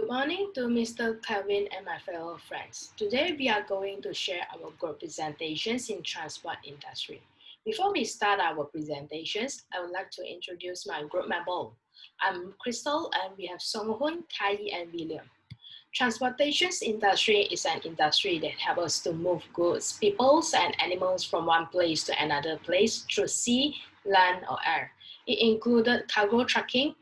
morning to Mr. Kevin and my fellow friends. Today we are going to share our group presentations in transport industry. Before we start our presentations, I would like to introduce my group member. I'm Crystal and we have Song Hoon, Kai and William. Transportation industry is an industry that helps us to move goods, people, and animals from one place to another place through sea, land, or air. It included cargo trucking,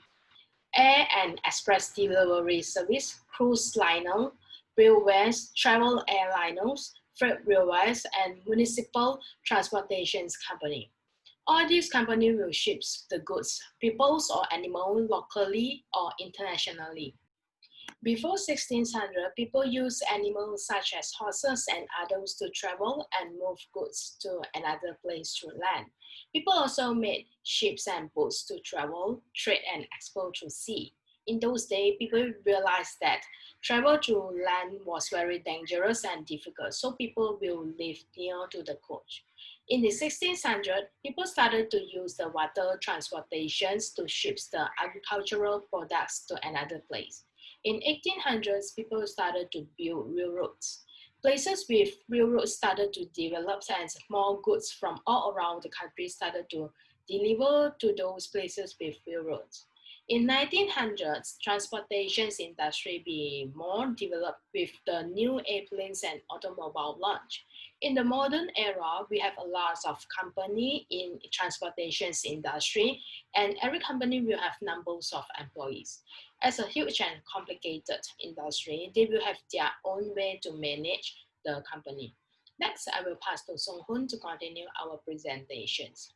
air and express delivery service, cruise liner, railways, travel airliners, freight railways, and municipal transportation company. All these companies will ship the goods, people or animals locally or internationally. Before 1600, people used animals such as horses and others to travel and move goods to another place through land. People also made ships and boats to travel, trade, and export to sea. In those days, people realized that travel through land was very dangerous and difficult, so people will live near to the coast. In the 1600s, people started to use the water transportations to ship the agricultural products to another place. In 1800s, people started to build railroads. Places with railroads started to develop and more goods from all around the country started to deliver to those places with railroads. In 1900s, transportation industry became more developed with the new airplanes and automobile launch. In the modern era, we have a lot of company in transportation industry, and every company will have numbers of employees. As a huge and complicated industry, they will have their own way to manage the company. Next, I will pass to Song Hoon to continue our presentations.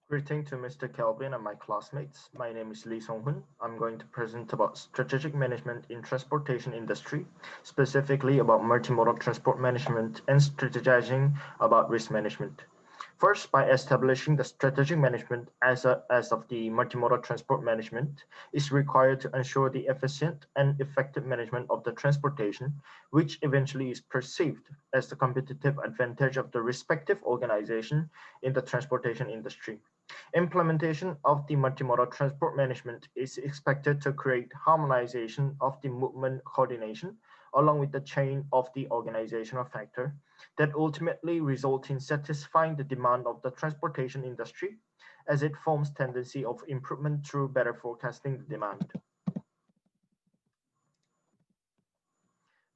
Greeting to Mr. Kelvin and my classmates. My name is Lee Song-hoon. I'm going to present about strategic management in transportation industry, specifically about multimodal transport management and strategizing about risk management. First, by establishing the strategic management as of the multimodal transport management is required to ensure the efficient and effective management of the transportation, which eventually is perceived as the competitive advantage of the respective organization in the transportation industry. Implementation of the multimodal transport management is expected to create harmonization of the movement coordination along with the chain of the organizational factor that ultimately result in satisfying the demand of the transportation industry as it forms tendency of improvement through better forecasting the demand.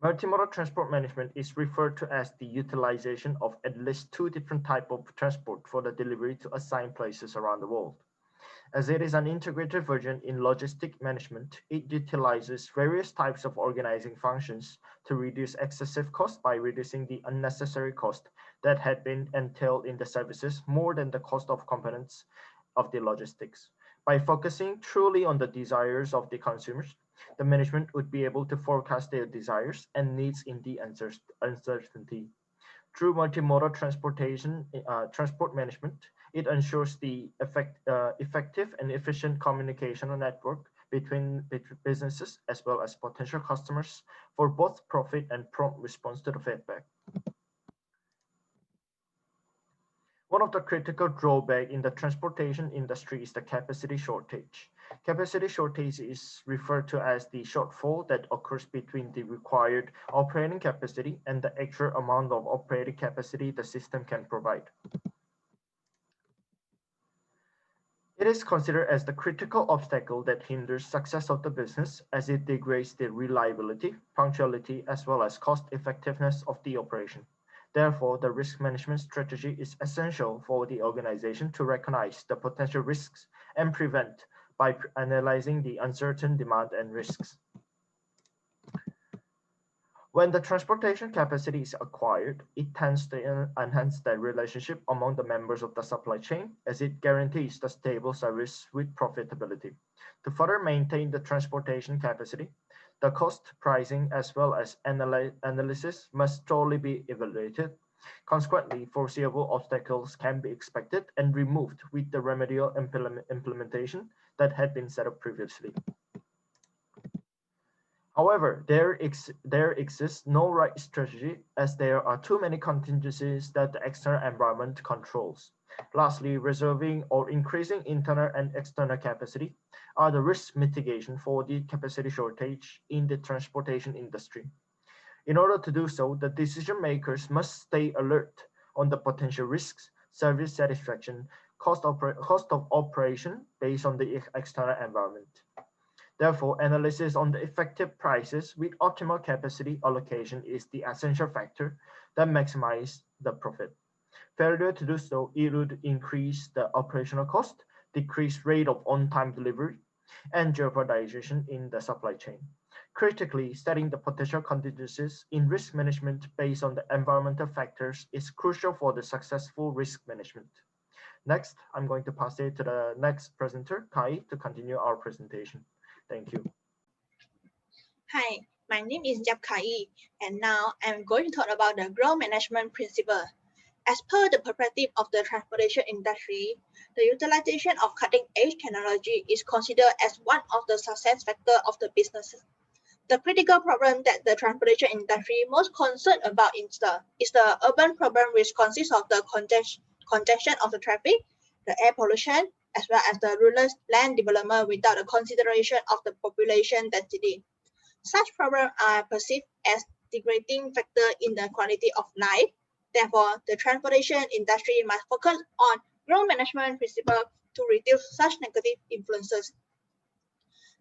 Multimodal transport management is referred to as the utilization of at least two different types of transport for the delivery to assigned places around the world. As it is an integrated version in logistic management, it utilizes various types of organizing functions to reduce excessive cost by reducing the unnecessary cost that had been entailed in the services more than the cost of components of the logistics. By focusing truly on the desires of the consumers, the management would be able to forecast their desires and needs in the uncertainty. Through multimodal transport management, it ensures the effective and efficient communication network between businesses as well as potential customers for both profit and prompt response to the feedback. One of the critical drawbacks in the transportation industry is the capacity shortage. Capacity shortage is referred to as the shortfall that occurs between the required operating capacity and the actual amount of operating capacity the system can provide. It is considered as the critical obstacle that hinders success of the business as it degrades the reliability, punctuality, as well as cost effectiveness of the operation. Therefore, the risk management strategy is essential for the organization to recognize the potential risks and prevent by analyzing the uncertain demand and risks. When the transportation capacity is acquired, it tends to enhance the relationship among the members of the supply chain as it guarantees the stable service with profitability. To further maintain the transportation capacity, the cost, pricing, as well as analysis must thoroughly be evaluated. Consequently, foreseeable obstacles can be expected and removed with the remedial implementation that had been set up previously. However, there exists no right strategy as there are too many contingencies that the external environment controls. Lastly, reserving or increasing internal and external capacity are the risk mitigation for the capacity shortage in the transportation industry. In order to do so, the decision makers must stay alert on the potential risks, service satisfaction, cost of operation based on the external environment. Therefore, analysis on the effective prices with optimal capacity allocation is the essential factor that maximizes the profit. Failure to do so, it would increase the operational cost, decrease rate of on-time delivery, and jeopardization in the supply chain. Critically, studying the potential contingencies in risk management based on the environmental factors is crucial for the successful risk management. Next, I'm going to pass it to the next presenter, Kai, to continue our presentation. Thank you. Hi, my name is Yap Kai, and now I'm going to talk about the growth management principle. As per the perspective of the transportation industry, the utilization of cutting-edge technology is considered as one of the success factors of the business. The critical problem that the transportation industry most concerned about is the urban problem, which consists of the congestion of the traffic, the air pollution, as well as the rural land development without the consideration of the population density. Such problems are perceived as degrading factor in the quality of life. Therefore, the transportation industry must focus on growth management principles to reduce such negative influences.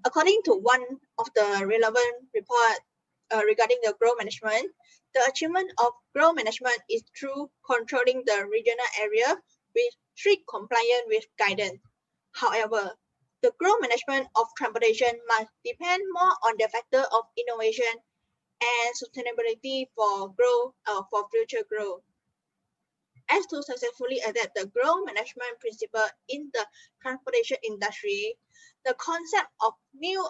According to one of the relevant reports regarding the growth management, the achievement of growth management is through controlling the regional area with strict compliance with guidance. However, the growth management of transportation must depend more on the factor of innovation and sustainability for future growth. As to successfully adapt the growth management principle in the transportation industry, the concept of new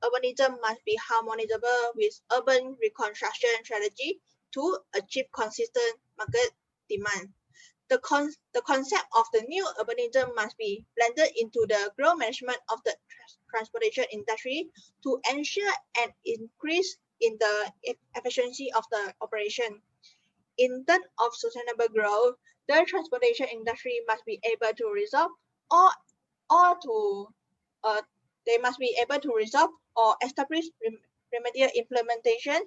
urbanism must be harmonizable with urban reconstruction strategy to achieve consistent market demand. The concept of the new urbanism must be blended into the growth management of the transportation industry to ensure an increase in the efficiency of the operation. In terms of sustainable growth, the transportation industry must be able to resolve or to they must be able to resolve or establish remedial implementation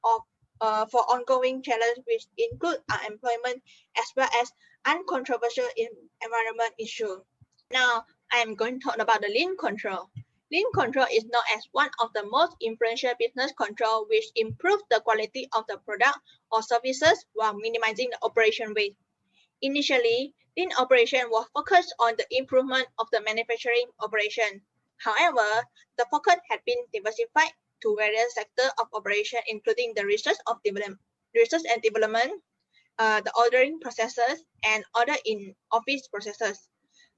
of for ongoing challenges which include unemployment as well as uncontroversial environment issues. Now, I am going to talk about the lean control. Lean control is known as one of the most influential business control which improves the quality of the product or services while minimizing the operation waste. Initially, lean operation was focused on the improvement of the manufacturing operation. However, the focus had been diversified to various sectors of operation, including the research and development, the ordering processes, and other in-office processes.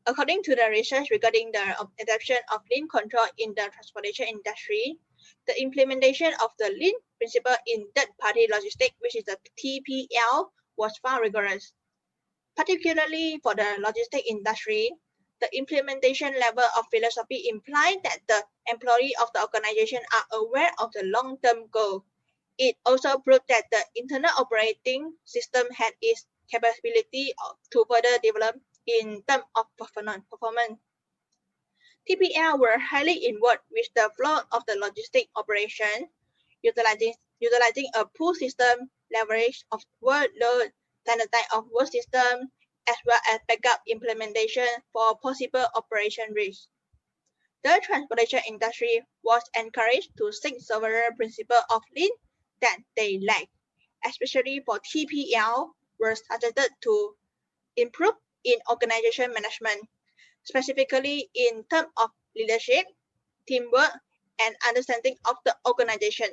According to the research regarding the adoption of lean control in the transportation industry, the implementation of the lean principle in third-party logistics, which is the TPL, was found rigorous. Particularly for the logistics industry, the implementation level of philosophy implies that the employees of the organization are aware of the long-term goal. It also proved that the internal operating system had its capability to further develop in terms of performance. TPL were highly involved with the flow of the logistic operation, utilizing a pool system, leverage of workload, standardized of work system, as well as backup implementation for possible operation risks. The transportation industry was encouraged to seek several principles of lean that they lacked, especially for TPL, were suggested to improve in organization management, specifically in terms of leadership, teamwork, and understanding of the organization.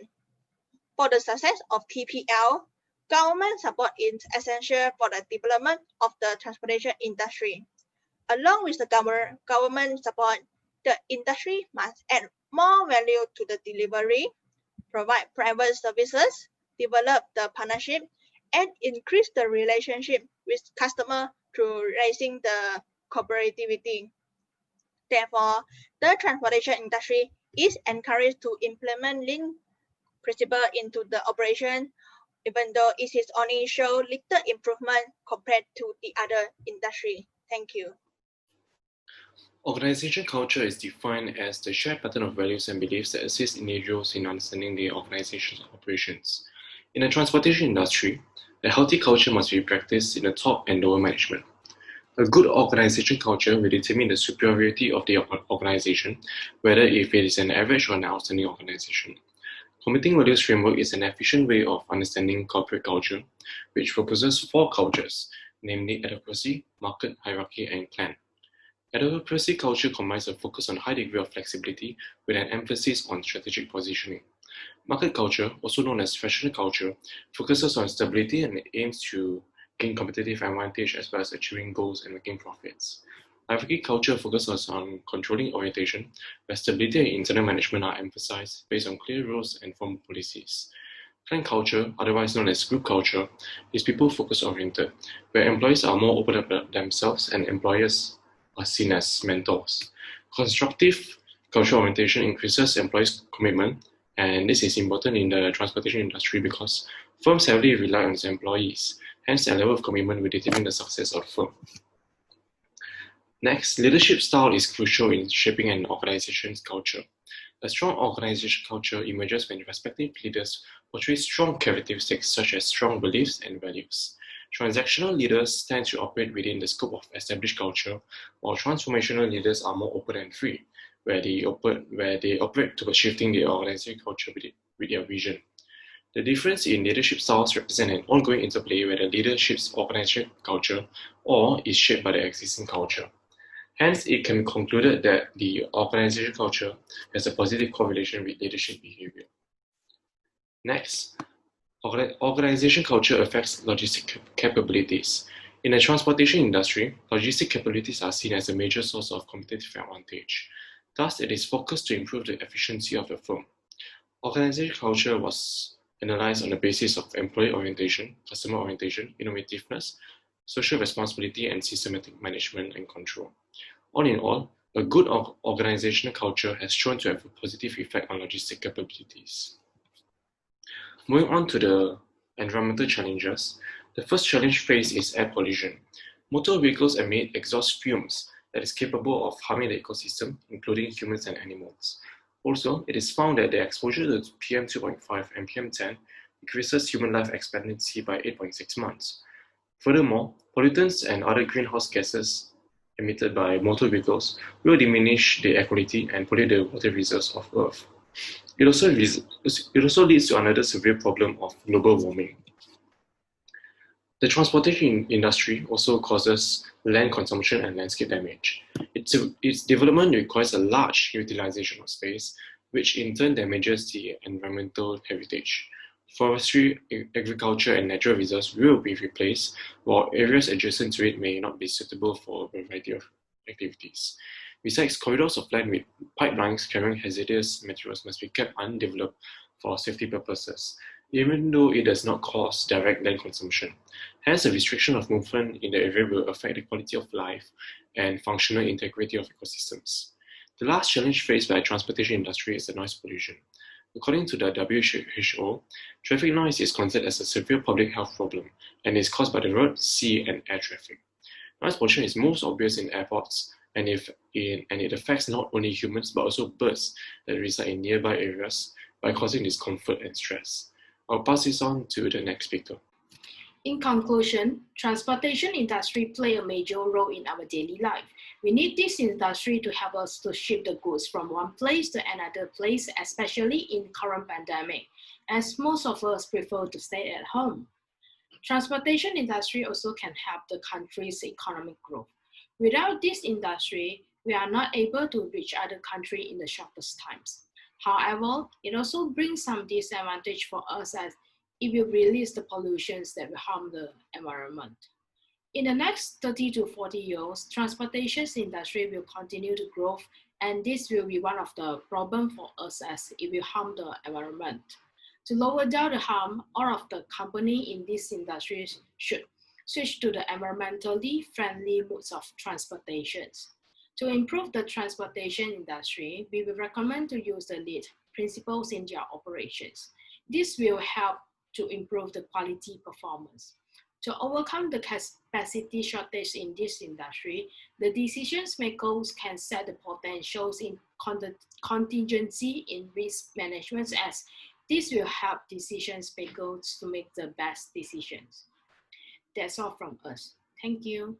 For the success of TPL, government support is essential for the development of the transportation industry. Along with the government support, the industry must add more value to the delivery, provide private services, develop the partnership, and increase the relationship with customer through raising the cooperativity. Therefore, the transportation industry is encouraged to implement lean principle into the operation, even though it is only show little improvement compared to the other industry. Thank you. Organization culture is defined as the shared pattern of values and beliefs that assist individuals in understanding the organization's operations. In the transportation industry, a healthy culture must be practiced in the top and lower management. A good organization culture will determine the superiority of the organization, whether if it is an average or an outstanding organization. Committing values framework is an efficient way of understanding corporate culture, which focuses four cultures, namely advocacy, market, hierarchy, and clan. Advocacy culture combines a focus on high degree of flexibility with an emphasis on strategic positioning. Market culture, also known as fractional culture, focuses on stability and aims to gain competitive advantage as well as achieving goals and making profits. Hierarchy culture focuses on controlling orientation, where stability and internal management are emphasized based on clear rules and formal policies. Clan culture, otherwise known as group culture, is people-focus oriented, where employees are more open about themselves and employers are seen as mentors. Constructive cultural orientation increases employees' commitment, and this is important in the transportation industry because firms heavily rely on its employees, hence their level of commitment will determine the success of the firm. Next, leadership style is crucial in shaping an organization's culture. A strong organization culture emerges when respective leaders portray strong characteristics such as strong beliefs and values. Transactional leaders tend to operate within the scope of established culture, while transformational leaders are more open and free, where they operate towards shifting the organizational culture with their vision. The difference in leadership styles represent an ongoing interplay where the leader shapes organizational culture or is shaped by the existing culture. Hence, it can be concluded that the organization culture has a positive correlation with leadership behavior. Next, organization culture affects logistic capabilities. In the transportation industry, logistic capabilities are seen as a major source of competitive advantage. Thus, it is focused to improve the efficiency of the firm. Organization culture was analyzed on the basis of employee orientation, customer orientation, innovativeness, social responsibility, and systematic management and control. All in all, a good organizational culture has shown to have a positive effect on logistic capabilities. Moving on to the environmental challenges, the first challenge faced is air pollution. Motor vehicles emit exhaust fumes that is capable of harming the ecosystem, including humans and animals. Also, it is found that the exposure to PM2.5 and PM10 decreases human life expectancy by 8.6 months. Furthermore, pollutants and other greenhouse gases emitted by motor vehicles will diminish the air quality and pollute the water reserves of Earth. It also leads to another severe problem of global warming. The transportation industry also causes land consumption and landscape damage. Its development requires a large utilization of space, which in turn damages the environmental heritage. Forestry, agriculture, and natural reserves will be replaced, while areas adjacent to it may not be suitable for a variety of activities. Besides, corridors of land with pipelines carrying hazardous materials must be kept undeveloped for safety purposes, even though it does not cause direct land consumption. Hence, a restriction of movement in the area will affect the quality of life and functional integrity of ecosystems. The last challenge faced by the transportation industry is the noise pollution. According to the WHO, traffic noise is considered as a severe public health problem and is caused by the road, sea, and air traffic. Noise pollution is most obvious in airports, and it affects not only humans but also birds that reside in nearby areas by causing discomfort and stress. I'll pass this on to the next speaker. In conclusion, transportation industry play a major role in our daily life. We need this industry to help us to ship the goods from one place to another place, especially in current pandemic, as most of us prefer to stay at home. Transportation industry also can help the country's economic growth. Without this industry, we are not able to reach other countries in the shortest times. However, it also brings some disadvantage for us as it will release the pollutions that will harm the environment. In the next 30 to 40 years, transportation industry will continue to grow, and this will be one of the problems for us as it will harm the environment. To lower down the harm, all of the company in this industry should switch to the environmentally friendly modes of transportation. To improve the transportation industry, we will recommend to use the LEED principles in their operations. This will help to improve the quality performance. To overcome the capacity shortage in this industry, the decision makers can set the potentials in contingency in risk management, as this will help decision makers to make the best decisions. That's all from us. Thank you.